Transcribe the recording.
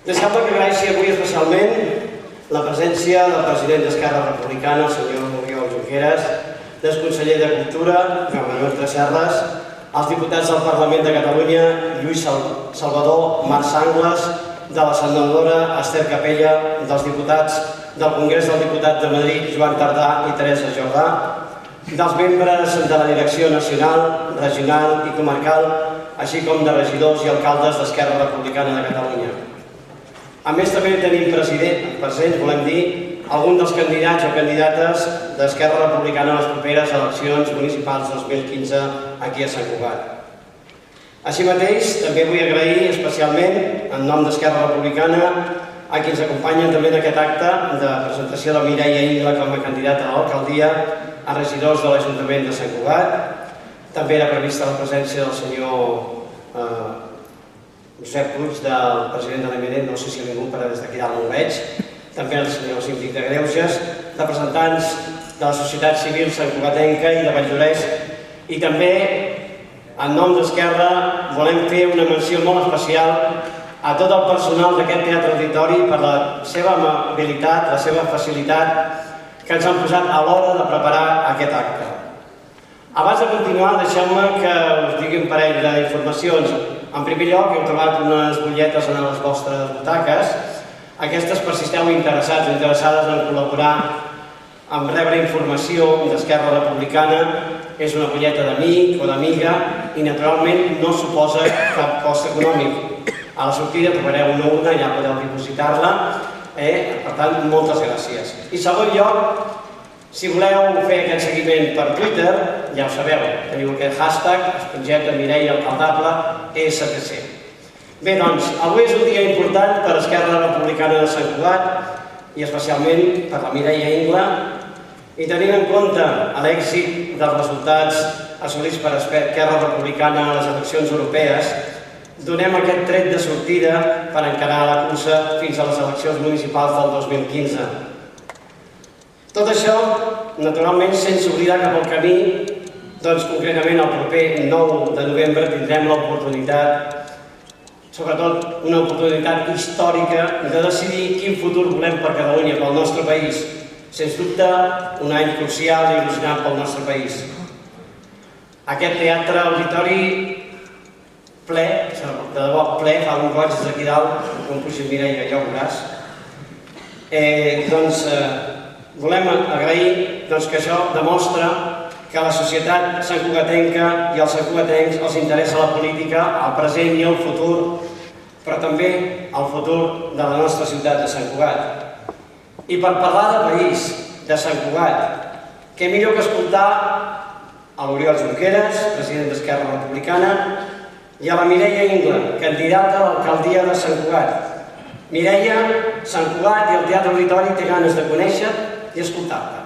Deixeu-me que agraeixi avui especialment la presència del president d'Esquerra Republicana, el senyor Oriol Junqueras, del conseller de Cultura, Joan Manuel Tresserras, els diputats del Parlament de Catalunya, Lluís Salvador, Marc Sanglas, de la senadora Esther Capella, dels diputats del Congrés del Diputat de Madrid, Joan Tardà i Teresa Jordà, dels membres de la Direcció Nacional, Regional i Comarcal, així com de regidors i alcaldes d'Esquerra Republicana de Catalunya. A més, també tenim presents, volem dir, alguns dels candidats o candidates d'Esquerra Republicana a les properes eleccions municipals 2015 aquí a Sant Cugat. Així mateix, també vull agrair especialment, en nom d'Esquerra Republicana, a qui ens acompanyen també en aquest acte de presentació de Mireia Ingla com a candidata a l'alcaldia, a regidors de l'Ajuntament de Sant Cugat. També era prevista la presència del senyor Josep Puig, del president de l'EMD, no sé si ningú, però des d'aquí dalt no ho veig. També el senyor síndic de Greuges, representants de la societat civil santcugatenca i de Valldoreix. I també, en nom d'Esquerra, volem fer una menció molt especial a tot el personal d'aquest teatre auditori per la seva amabilitat, la seva facilitat que ens han posat a l'hora de preparar aquest acte. Abans de continuar, deixeu-me que us digui un parell d'informacions. En primer lloc, heu trobat unes butlletes en les vostres butaques. Aquestes, per si esteu interessats o interessades en col·laborar, en rebre informació d'Esquerra Republicana, és una butlleta d'amic o d'amiga i, naturalment, no suposa cap cost econòmic. A la sortida trobareu una urna i ja podeu dipositar-la. Per tant, moltes gràcies. I, en segon lloc, si voleu fer aquest seguiment per Twitter, ja ho sabeu, teniu aquest hashtag, es pengeta Mireia Alcaldable, ESPC. Bé, doncs, avui és un dia important per Esquerra Republicana de Sant Cugat i especialment per la Mireia Ingla, i tenint en compte l'èxit dels resultats assolits per Esquerra Republicana a les eleccions europees, donem aquest tret de sortida per encarar la cursa fins a les eleccions municipals del 2015. Tot això, naturalment, sense oblidar que pel camí, doncs concretament el proper 9 de novembre tindrem l'oportunitat, sobretot una oportunitat històrica, de decidir quin futur volem per Catalunya, pel nostre país. Sens dubte, un any crucial i il·lusionant pel nostre país. Aquest teatre auditori ple, de debò ple, fa un goig des d'aquí dalt, com puja Mireia, ja ho veuràs. Doncs, volem agrair que això demostra que a la societat santcugatenca i als santcugatencs els interessa la política, el present i el futur, però també el futur de la nostra ciutat de Sant Cugat. I per parlar de país, de Sant Cugat, què millor que escoltar a l'Oriol Junqueras, president d'Esquerra Republicana, i a la Mireia Ingla, candidata a l'alcaldia de Sant Cugat. Mireia, Sant Cugat i el Teatre Auditori té ganes de conèixer i escoltar-te.